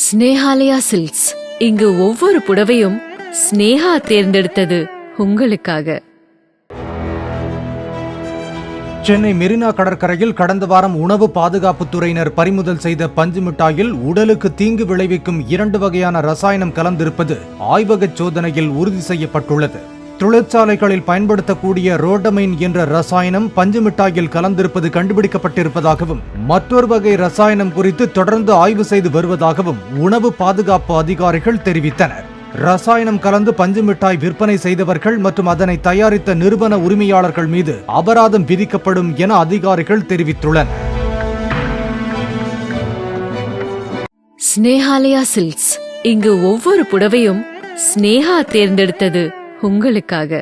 Snehalaya silks. இங்கு ஒவ்வொரு புடவையும் ஸ்னேஹா தேர்ந்தெடுத்தது உங்களுக்காக. சென்னை மெரினா கடற்கரையில் கடந்த வாரம் உணவு பாதுகாப்புத்துறையினர் பறிமுதல் செய்த பஞ்சு மிட்டாயில் உடலுக்கு தீங்கு விளைவிக்கும் 2 வகையான ரசாயனம் கலந்திருப்பது ஆய்வக சோதனையில் உறுதி செய்யப்பட்டுள்ளது. தொழிற்சாலைகளில் பயன்படுத்தக்கூடிய ரோடமைன் என்ற ரசாயனம் பஞ்சு மிட்டாயில் கலந்திருப்பது கண்டுபிடிக்கப்பட்டிருப்பதாகவும் மற்றொரு வகை ரசாயனம் குறித்து தொடர்ந்து ஆய்வு செய்து வருவதாகவும் உணவு பாதுகாப்பு அதிகாரிகள் தெரிவித்தனர். ரசாயனம் கலந்து பஞ்சு மிட்டாய் விற்பனை செய்தவர்கள் மற்றும் அதனை தயாரித்த நிறுவன உரிமையாளர்கள் மீது அபராதம் விதிக்கப்படும் என அதிகாரிகள் தெரிவித்துள்ளனர். ஸ்னேஹாலயா சில்க்ஸ். இங்கு ஒவ்வொரு புடவையும் ஸ்னேஹா தேர்ந்தெடுத்தது உங்களுக்காக.